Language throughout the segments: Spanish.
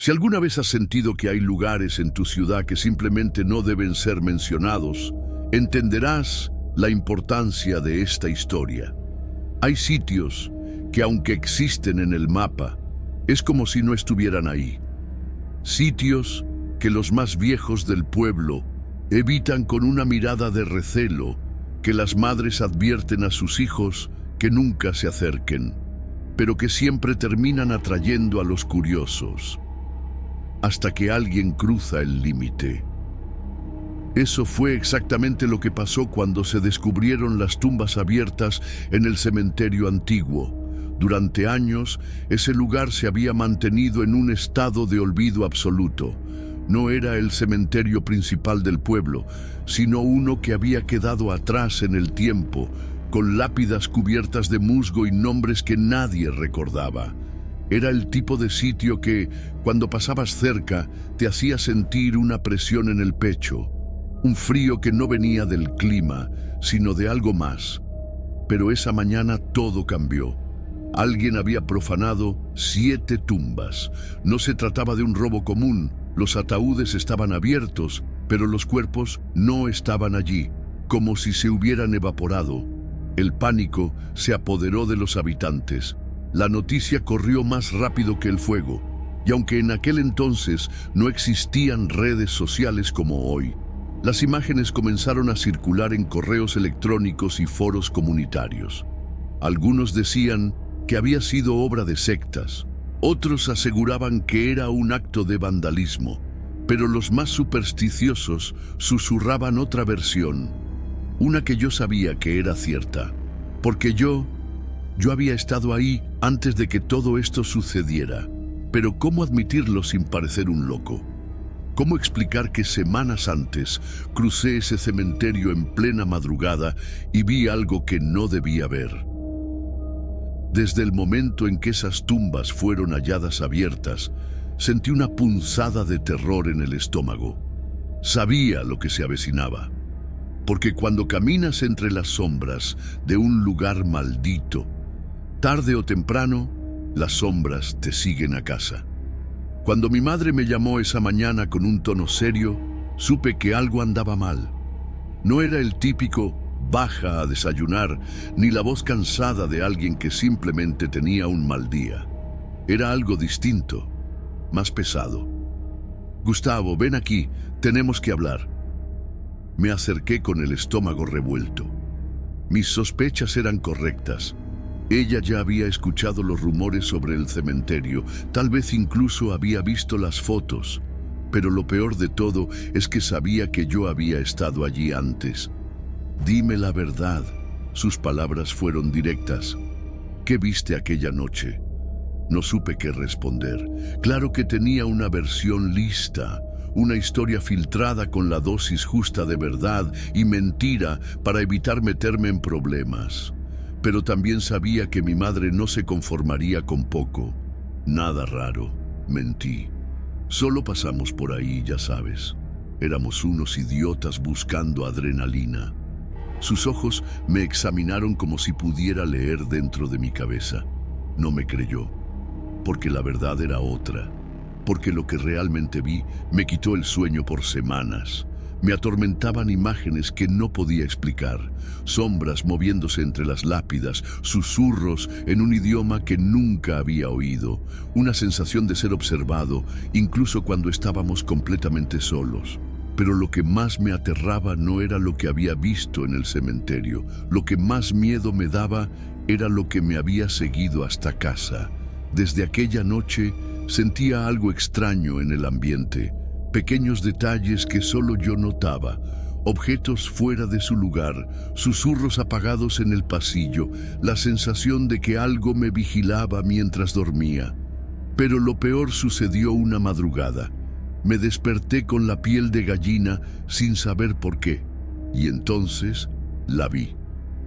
Si alguna vez has sentido que hay lugares en tu ciudad que simplemente no deben ser mencionados, entenderás la importancia de esta historia. Hay sitios que, aunque existen en el mapa, es como si no estuvieran ahí. Sitios que los más viejos del pueblo evitan con una mirada de recelo, que las madres advierten a sus hijos que nunca se acerquen, pero que siempre terminan atrayendo a los curiosos, hasta que alguien cruza el límite. Eso fue exactamente lo que pasó cuando se descubrieron las tumbas abiertas en el cementerio antiguo. Durante años, ese lugar se había mantenido en un estado de olvido absoluto. No era el cementerio principal del pueblo, sino uno que había quedado atrás en el tiempo, con lápidas cubiertas de musgo y nombres que nadie recordaba. Era el tipo de sitio que, cuando pasabas cerca, te hacía sentir una presión en el pecho, un frío que no venía del clima, sino de algo más. Pero esa mañana todo cambió. Alguien había profanado 7 tumbas. No se trataba de un robo común. Los ataúdes estaban abiertos, pero los cuerpos no estaban allí, como si se hubieran evaporado. El pánico se apoderó de los habitantes. La noticia corrió más rápido que el fuego, y aunque en aquel entonces no existían redes sociales como hoy, las imágenes comenzaron a circular en correos electrónicos y foros comunitarios. Algunos decían que había sido obra de sectas, otros aseguraban que era un acto de vandalismo, pero los más supersticiosos susurraban otra versión, una que yo sabía que era cierta, porque yo había estado ahí antes de que todo esto sucediera. Pero ¿cómo admitirlo sin parecer un loco? ¿Cómo explicar que semanas antes crucé ese cementerio en plena madrugada y vi algo que no debía ver? Desde el momento en que esas tumbas fueron halladas abiertas, sentí una punzada de terror en el estómago. Sabía lo que se avecinaba, porque cuando caminas entre las sombras de un lugar maldito, tarde o temprano, las sombras te siguen a casa. Cuando mi madre me llamó esa mañana con un tono serio, supe que algo andaba mal. No era el típico "baja a desayunar", ni la voz cansada de alguien que simplemente tenía un mal día. Era algo distinto, más pesado. «Gustavo, ven aquí, tenemos que hablar». Me acerqué con el estómago revuelto. Mis sospechas eran correctas. Ella ya había escuchado los rumores sobre el cementerio, tal vez incluso había visto las fotos, pero lo peor de todo es que sabía que yo había estado allí antes. «Dime la verdad». Sus palabras fueron directas. «¿Qué viste aquella noche?» No supe qué responder. Claro que tenía una versión lista, una historia filtrada con la dosis justa de verdad y mentira para evitar meterme en problemas. Pero también sabía que mi madre no se conformaría con poco. «Nada raro», mentí. «Solo pasamos por ahí, ya sabes. Éramos unos idiotas buscando adrenalina». Sus ojos me examinaron como si pudiera leer dentro de mi cabeza. No me creyó, porque la verdad era otra, porque lo que realmente vi me quitó el sueño por semanas. Me atormentaban imágenes que no podía explicar, sombras moviéndose entre las lápidas, susurros en un idioma que nunca había oído, una sensación de ser observado, incluso cuando estábamos completamente solos. Pero lo que más me aterraba no era lo que había visto en el cementerio. Lo que más miedo me daba era lo que me había seguido hasta casa. Desde aquella noche sentía algo extraño en el ambiente, pequeños detalles que solo yo notaba, objetos fuera de su lugar, susurros apagados en el pasillo, la sensación de que algo me vigilaba mientras dormía. Pero lo peor sucedió una madrugada. Me desperté con la piel de gallina sin saber por qué, y entonces la vi.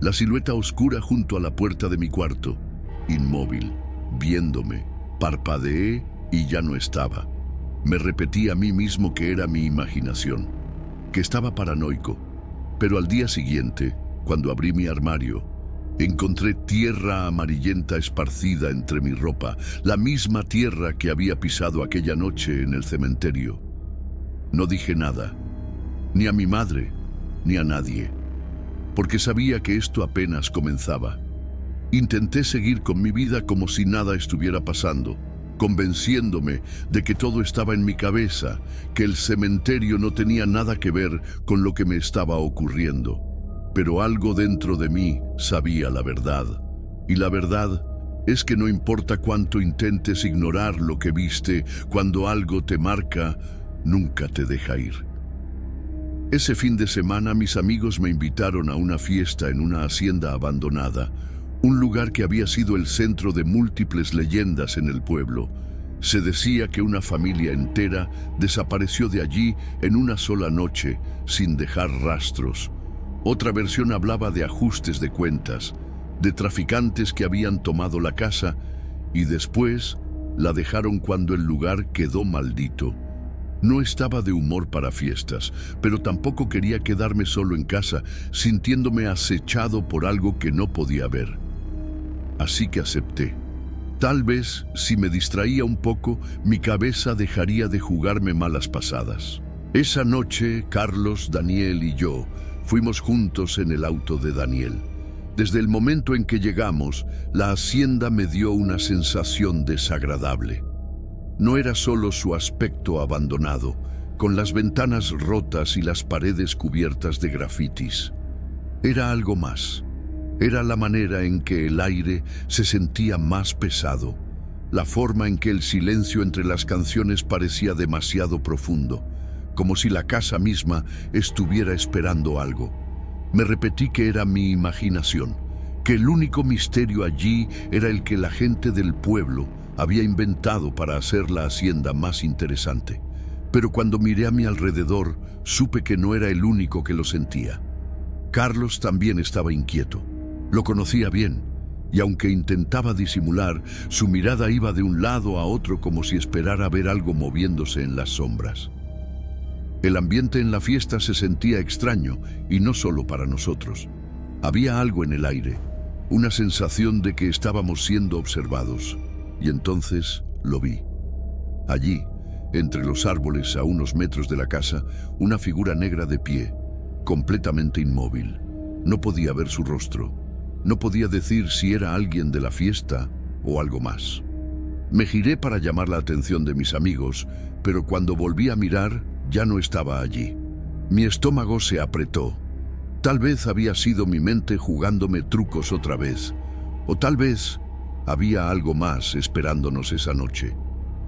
La silueta oscura junto a la puerta de mi cuarto, inmóvil, viéndome. Parpadeé y ya no estaba. Me repetí a mí mismo que era mi imaginación, que estaba paranoico. Pero al día siguiente, cuando abrí mi armario, Encontré tierra amarillenta esparcida entre mi ropa, la misma tierra que había pisado aquella noche en el cementerio. No dije nada, ni a mi madre, ni a nadie, porque sabía que esto apenas comenzaba. Intenté seguir con mi vida como si nada estuviera pasando, convenciéndome de que todo estaba en mi cabeza, que el cementerio no tenía nada que ver con lo que me estaba ocurriendo. Pero algo dentro de mí sabía la verdad, y la verdad es que no importa cuánto intentes ignorar lo que viste, cuando algo te marca, nunca te deja ir. Ese fin de semana mis amigos me invitaron a una fiesta en una hacienda abandonada, un lugar que había sido el centro de múltiples leyendas en el pueblo. Se decía que una familia entera desapareció de allí en una sola noche, sin dejar rastros. Otra versión hablaba de ajustes de cuentas, de traficantes que habían tomado la casa y después la dejaron cuando el lugar quedó maldito. No estaba de humor para fiestas, pero tampoco quería quedarme solo en casa, sintiéndome acechado por algo que no podía ver. Así que acepté. Tal vez, si me distraía un poco, mi cabeza dejaría de jugarme malas pasadas. Esa noche, Carlos, Daniel y yo fuimos juntos en el auto de Daniel. Desde el momento en que llegamos, la hacienda me dio una sensación desagradable. No era solo su aspecto abandonado, con las ventanas rotas y las paredes cubiertas de grafitis. Era algo más. Era la manera en que el aire se sentía más pesado, la forma en que el silencio entre las canciones parecía demasiado profundo, como si la casa misma estuviera esperando algo. Me repetí que era mi imaginación, que el único misterio allí era el que la gente del pueblo había inventado para hacer la hacienda más interesante. Pero cuando miré a mi alrededor, supe que no era el único que lo sentía. Carlos también estaba inquieto. Lo conocía bien, y aunque intentaba disimular, su mirada iba de un lado a otro como si esperara ver algo moviéndose en las sombras. El ambiente en la fiesta se sentía extraño, y no solo para nosotros. Había algo en el aire, una sensación de que estábamos siendo observados, y entonces lo vi. Allí, entre los árboles a unos metros de la casa, una figura negra de pie, completamente inmóvil. No podía ver su rostro. No podía decir si era alguien de la fiesta o algo más. Me giré para llamar la atención de mis amigos, pero cuando volví a mirar, ya no estaba allí. Mi estómago se apretó. Tal vez había sido mi mente jugándome trucos otra vez, o tal vez había algo más esperándonos esa noche.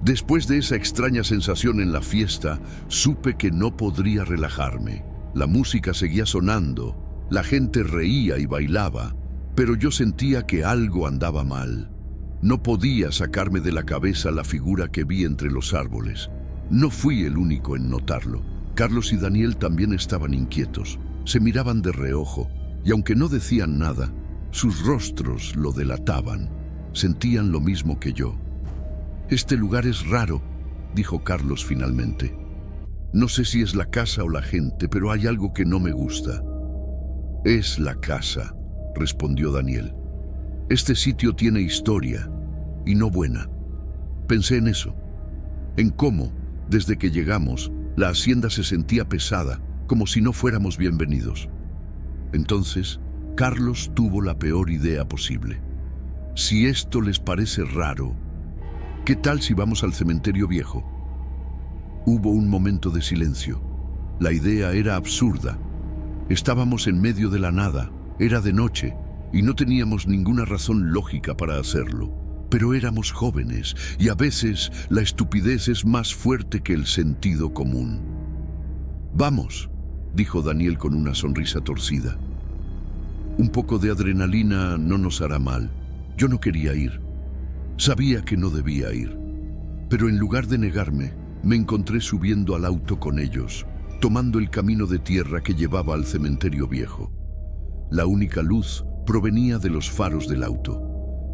Después de esa extraña sensación en la fiesta, supe que no podría relajarme. La música seguía sonando, la gente reía y bailaba, pero yo sentía que algo andaba mal. No podía sacarme de la cabeza la figura que vi entre los árboles. No fui el único en notarlo. Carlos y Daniel también estaban inquietos. Se miraban de reojo, y aunque no decían nada, sus rostros lo delataban. Sentían lo mismo que yo. «Este lugar es raro», dijo Carlos finalmente. «No sé si es la casa o la gente, pero hay algo que no me gusta». «Es la casa», respondió Daniel. «Este sitio tiene historia, y no buena». Pensé en eso, en cómo, desde que llegamos, la hacienda se sentía pesada, como si no fuéramos bienvenidos. Entonces, Carlos tuvo la peor idea posible. «Si esto les parece raro, ¿qué tal si vamos al cementerio viejo?» Hubo un momento de silencio. La idea era absurda. Estábamos en medio de la nada. Era de noche y no teníamos ninguna razón lógica para hacerlo, pero éramos jóvenes y a veces la estupidez es más fuerte que el sentido común. «Vamos», dijo Daniel con una sonrisa torcida. «Un poco de adrenalina no nos hará mal». Yo no quería ir. Sabía que no debía ir, pero en lugar de negarme, me encontré subiendo al auto con ellos, tomando el camino de tierra que llevaba al cementerio viejo. La única luz provenía de los faros del auto.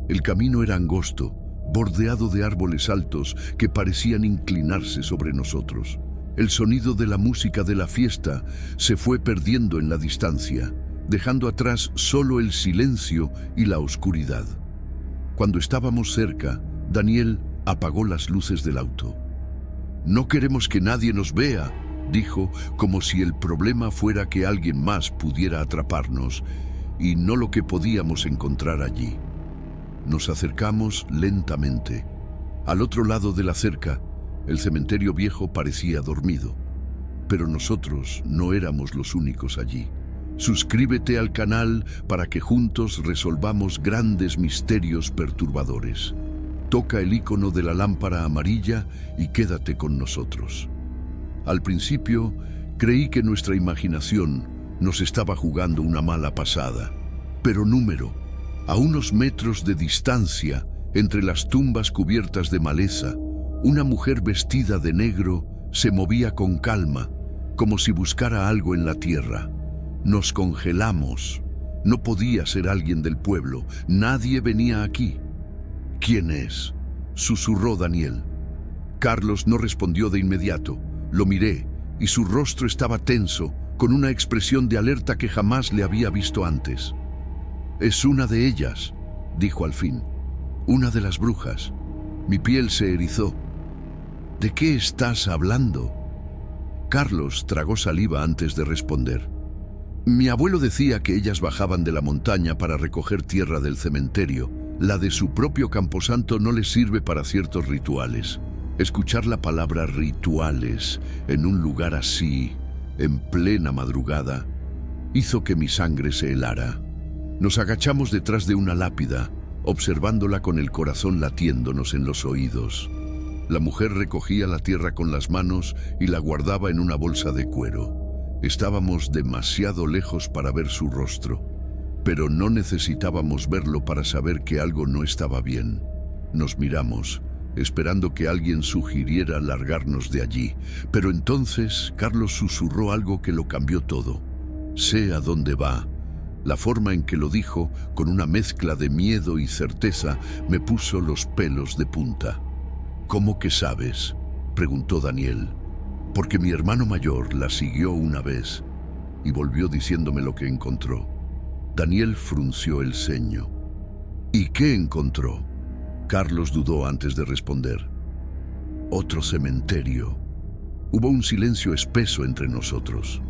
El camino era angosto, bordeado de árboles altos que parecían inclinarse sobre nosotros. El sonido de la música de la fiesta se fue perdiendo en la distancia, dejando atrás solo el silencio y la oscuridad. Cuando estábamos cerca, Daniel apagó las luces del auto. «No queremos que nadie nos vea», dijo, como si el problema fuera que alguien más pudiera atraparnos y no lo que podíamos encontrar allí. Nos acercamos lentamente. Al otro lado de la cerca, el cementerio viejo parecía dormido, pero nosotros no éramos los únicos allí. Suscríbete al canal para que juntos resolvamos grandes misterios perturbadores. Toca el icono de la lámpara amarilla y quédate con nosotros. Al principio, creí que nuestra imaginación nos estaba jugando una mala pasada, pero a unos metros de distancia, entre las tumbas cubiertas de maleza, una mujer vestida de negro se movía con calma, como si buscara algo en la tierra. Nos congelamos. No podía ser alguien del pueblo. Nadie venía aquí. «¿Quién es?», susurró Daniel. Carlos no respondió de inmediato. Lo miré y su rostro estaba tenso, con una expresión de alerta que jamás le había visto antes. «Es una de ellas», dijo al fin. «Una de las brujas». Mi piel se erizó. «¿De qué estás hablando?». Carlos tragó saliva antes de responder. «Mi abuelo decía que ellas bajaban de la montaña para recoger tierra del cementerio. La de su propio camposanto no les sirve para ciertos rituales. Escuchar la palabra rituales en un lugar así, en plena madrugada, hizo que mi sangre se helara. Nos agachamos detrás de una lápida, observándola con el corazón latiéndonos en los oídos. La mujer recogía la tierra con las manos y la guardaba en una bolsa de cuero. Estábamos demasiado lejos para ver su rostro, pero no necesitábamos verlo para saber que algo no estaba bien. Nos miramos, esperando que alguien sugiriera largarnos de allí, pero entonces Carlos susurró algo que lo cambió todo. «Sé a dónde va». La forma en que lo dijo, con una mezcla de miedo y certeza, me puso los pelos de punta. «¿Cómo que sabes?», preguntó Daniel. «Porque mi hermano mayor la siguió una vez y volvió diciéndome lo que encontró». Daniel frunció el ceño. «¿Y qué encontró?». Carlos dudó antes de responder. «Otro cementerio». Hubo un silencio espeso entre nosotros.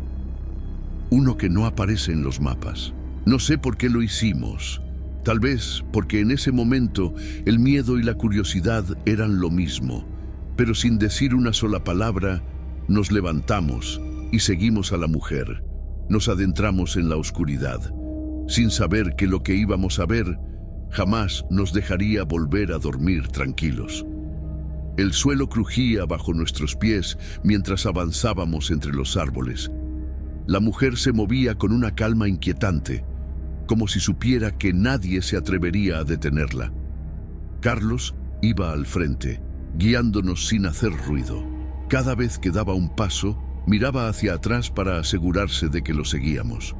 «Uno que no aparece en los mapas. No sé por qué lo hicimos. Tal vez porque en ese momento el miedo y la curiosidad eran lo mismo, pero sin decir una sola palabra, nos levantamos y seguimos a la mujer. Nos adentramos en la oscuridad, sin saber que lo que íbamos a ver jamás nos dejaría volver a dormir tranquilos. El suelo crujía bajo nuestros pies mientras avanzábamos entre los árboles. La mujer se movía con una calma inquietante, como si supiera que nadie se atrevería a detenerla. Carlos iba al frente, guiándonos sin hacer ruido. Cada vez que daba un paso, miraba hacia atrás para asegurarse de que lo seguíamos.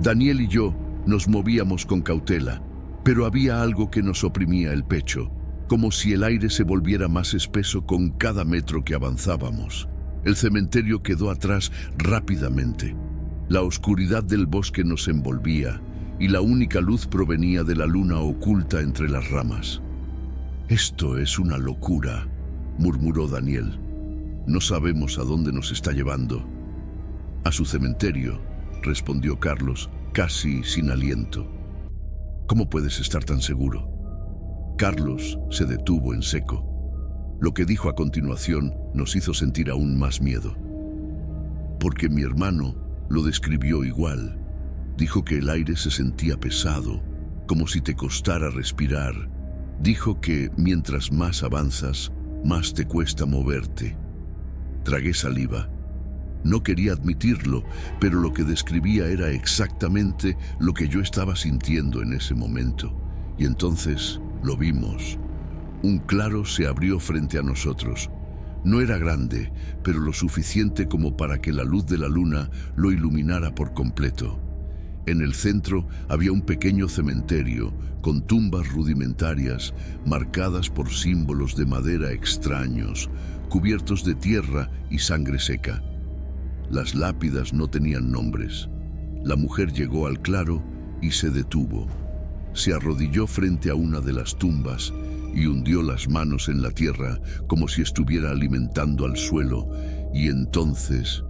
Daniel y yo nos movíamos con cautela, pero había algo que nos oprimía el pecho, como si el aire se volviera más espeso con cada metro que avanzábamos. El cementerio quedó atrás rápidamente. La oscuridad del bosque nos envolvía y la única luz provenía de la luna oculta entre las ramas. «Esto es una locura», murmuró Daniel. «No sabemos a dónde nos está llevando». «A su cementerio», respondió Carlos, casi sin aliento. «¿Cómo puedes estar tan seguro?». Carlos se detuvo en seco. Lo que dijo a continuación nos hizo sentir aún más miedo. «Porque mi hermano lo describió igual. Dijo que el aire se sentía pesado, como si te costara respirar. Dijo que mientras más avanzas, más te cuesta moverte». Tragué saliva. No quería admitirlo, pero lo que describía era exactamente lo que yo estaba sintiendo en ese momento. Y entonces lo vimos. Un claro se abrió frente a nosotros. No era grande, pero lo suficiente como para que la luz de la luna lo iluminara por completo. En el centro había un pequeño cementerio con tumbas rudimentarias marcadas por símbolos de madera extraños, cubiertos de tierra y sangre seca. Las lápidas no tenían nombres. La mujer llegó al claro y se detuvo. Se arrodilló frente a una de las tumbas y hundió las manos en la tierra como si estuviera alimentando al suelo, y entonces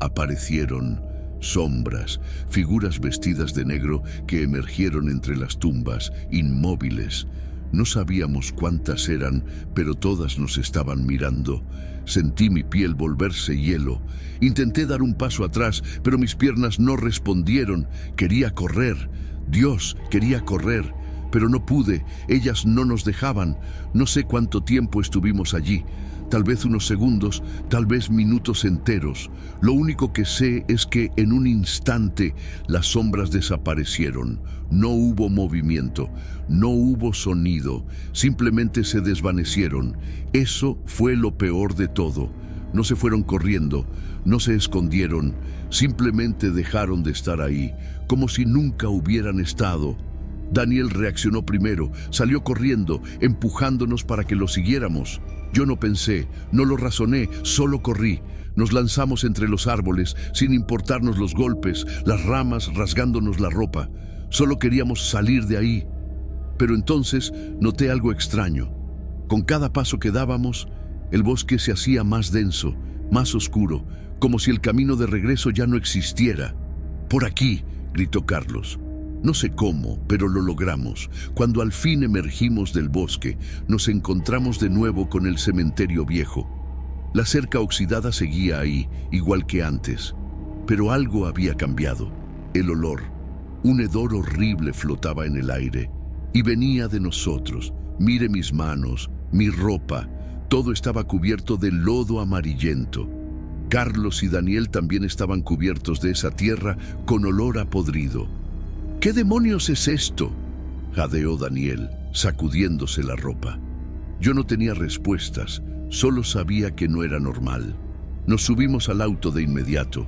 aparecieron sombras, figuras vestidas de negro que emergieron entre las tumbas, inmóviles. No sabíamos cuántas eran, pero todas nos estaban mirando. Sentí mi piel volverse hielo. Intenté dar un paso atrás, pero mis piernas no respondieron. Quería correr. Dios, quería correr, pero no pude. Ellas no nos dejaban. No sé cuánto tiempo estuvimos allí. Tal vez unos segundos, tal vez minutos enteros. Lo único que sé es que en un instante las sombras desaparecieron. No hubo movimiento, no hubo sonido, simplemente se desvanecieron. Eso fue lo peor de todo. No se fueron corriendo, no se escondieron, simplemente dejaron de estar ahí, como si nunca hubieran estado. Daniel reaccionó primero, salió corriendo, empujándonos para que lo siguiéramos. Yo no pensé, no lo razoné, solo corrí. Nos lanzamos entre los árboles, sin importarnos los golpes, las ramas rasgándonos la ropa. Solo queríamos salir de ahí. Pero entonces noté algo extraño. Con cada paso que dábamos, el bosque se hacía más denso, más oscuro, como si el camino de regreso ya no existiera. «Por aquí», gritó Carlos. No sé cómo, pero lo logramos. Cuando al fin emergimos del bosque, nos encontramos de nuevo con el cementerio viejo. La cerca oxidada seguía ahí, igual que antes. Pero algo había cambiado. El olor. Un hedor horrible flotaba en el aire. Y venía de nosotros. Mire mis manos, mi ropa. Todo estaba cubierto de lodo amarillento. Carlos y Daniel también estaban cubiertos de esa tierra con olor a podrido. «¿Qué demonios es esto?», jadeó Daniel, sacudiéndose la ropa. Yo no tenía respuestas, solo sabía que no era normal. Nos subimos al auto de inmediato.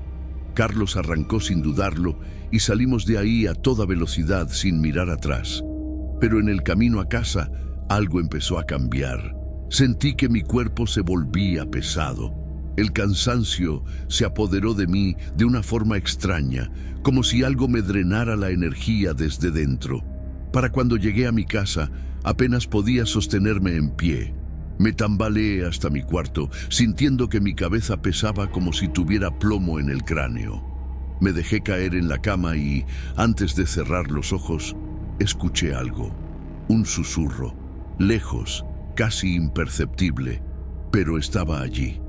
Carlos arrancó sin dudarlo y salimos de ahí a toda velocidad sin mirar atrás. Pero en el camino a casa, algo empezó a cambiar. Sentí que mi cuerpo se volvía pesado. El cansancio se apoderó de mí de una forma extraña, como si algo me drenara la energía desde dentro. Para cuando llegué a mi casa, apenas podía sostenerme en pie. Me tambaleé hasta mi cuarto, sintiendo que mi cabeza pesaba como si tuviera plomo en el cráneo. Me dejé caer en la cama y, antes de cerrar los ojos, escuché algo. Un susurro, lejos, casi imperceptible, pero estaba allí.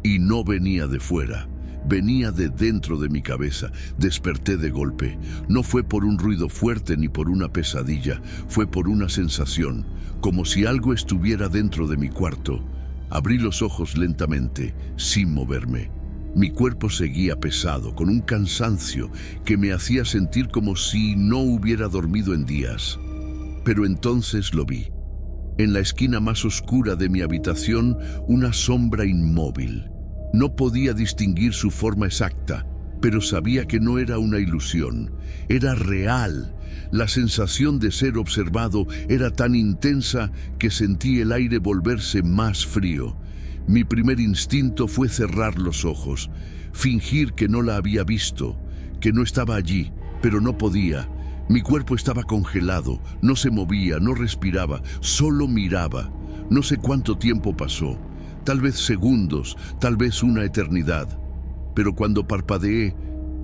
Y no venía de fuera, venía de dentro de mi cabeza. Desperté de golpe. No fue por un ruido fuerte ni por una pesadilla, fue por una sensación, como si algo estuviera dentro de mi cuarto. Abrí los ojos lentamente, sin moverme. Mi cuerpo seguía pesado, con un cansancio que me hacía sentir como si no hubiera dormido en días. Pero entonces lo vi. En la esquina más oscura de mi habitación, una sombra inmóvil. No podía distinguir su forma exacta, pero sabía que no era una ilusión. Era real. La sensación de ser observado era tan intensa que sentí el aire volverse más frío. Mi primer instinto fue cerrar los ojos, fingir que no la había visto, que no estaba allí, pero no podía. Mi cuerpo estaba congelado, no se movía, no respiraba, solo miraba. No sé cuánto tiempo pasó, tal vez segundos, tal vez una eternidad. Pero cuando parpadeé,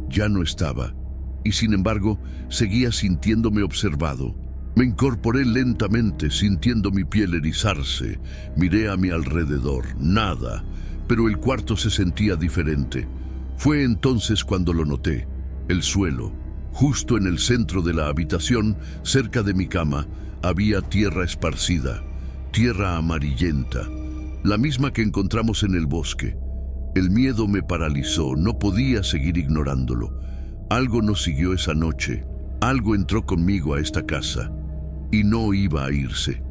ya no estaba. Y sin embargo, seguía sintiéndome observado. Me incorporé lentamente, sintiendo mi piel erizarse. Miré a mi alrededor, nada, pero el cuarto se sentía diferente. Fue entonces cuando lo noté, el suelo. Justo en el centro de la habitación, cerca de mi cama, había tierra esparcida, tierra amarillenta, la misma que encontramos en el bosque. El miedo me paralizó, no podía seguir ignorándolo. Algo nos siguió esa noche, algo entró conmigo a esta casa, y no iba a irse.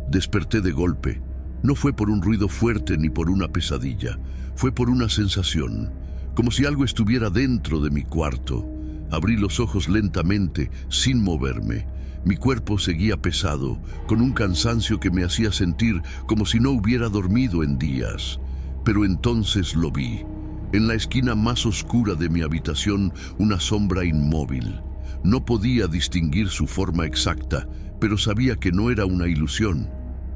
Desperté de golpe. No fue por un ruido fuerte ni por una pesadilla, fue por una sensación, como si algo estuviera dentro de mi cuarto. Abrí los ojos lentamente, sin moverme. Mi cuerpo seguía pesado, con un cansancio que me hacía sentir como si no hubiera dormido en días. Pero entonces lo vi. En la esquina más oscura de mi habitación, una sombra inmóvil. No podía distinguir su forma exacta, pero sabía que no era una ilusión,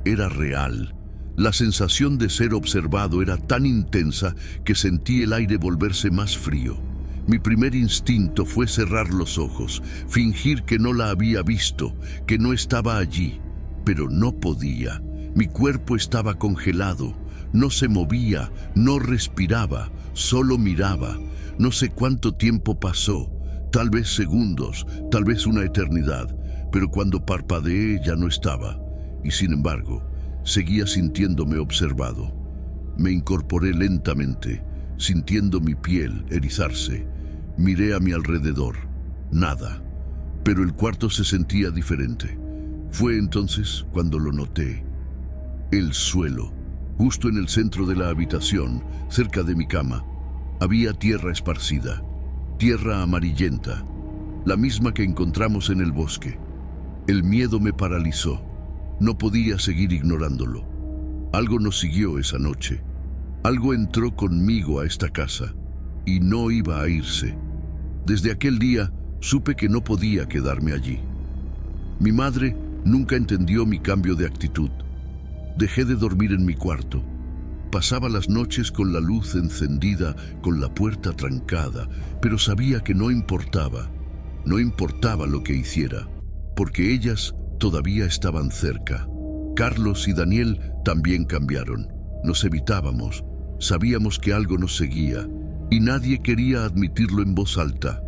era real. La sensación de ser observado era tan intensa que sentí el aire volverse más frío. Mi primer instinto fue cerrar los ojos, fingir que no la había visto, que no estaba allí, pero no podía. Mi cuerpo estaba congelado, no se movía, no respiraba, solo miraba. No sé cuánto tiempo pasó, tal vez segundos, tal vez una eternidad, pero cuando parpadeé ya no estaba, y sin embargo, seguía sintiéndome observado. Me incorporé lentamente, sintiendo mi piel erizarse. Miré a mi alrededor. Nada. Pero el cuarto se sentía diferente. Fue entonces cuando lo noté. El suelo, justo en el centro de la habitación, cerca de mi cama, había tierra esparcida, tierra amarillenta, la misma que encontramos en el bosque. El miedo me paralizó. No podía seguir ignorándolo. Algo nos siguió esa noche. Algo entró conmigo a esta casa y no iba a irse. Desde aquel día supe que no podía quedarme allí. Mi madre nunca entendió mi cambio de actitud. Dejé de dormir en mi cuarto. Pasaba las noches con la luz encendida, con la puerta trancada, pero sabía que no importaba. No importaba lo que hiciera, porque ellas todavía estaban cerca. Carlos y Daniel también cambiaron. Nos evitábamos. Sabíamos que algo nos seguía, y nadie quería admitirlo en voz alta.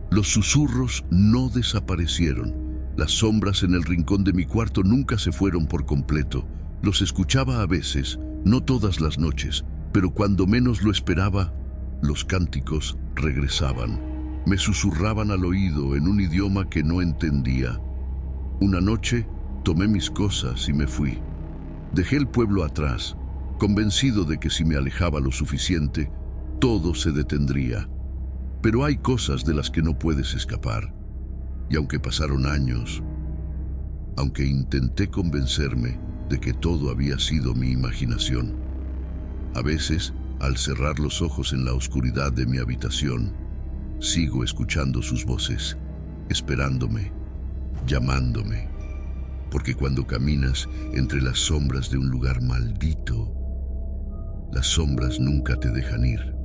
Los susurros no desaparecieron. Las sombras en el rincón de mi cuarto nunca se fueron por completo. Los escuchaba a veces, no todas las noches, pero cuando menos lo esperaba, los cánticos regresaban. Me susurraban al oído en un idioma que no entendía. Una noche tomé mis cosas y me fui. Dejé el pueblo atrás, convencido de que si me alejaba lo suficiente, todo se detendría. Pero hay cosas de las que no puedes escapar. Y aunque pasaron años, aunque intenté convencerme de que todo había sido mi imaginación, a veces, al cerrar los ojos en la oscuridad de mi habitación, sigo escuchando sus voces, esperándome, llamándome. Porque cuando caminas entre las sombras de un lugar maldito, las sombras nunca te dejan ir.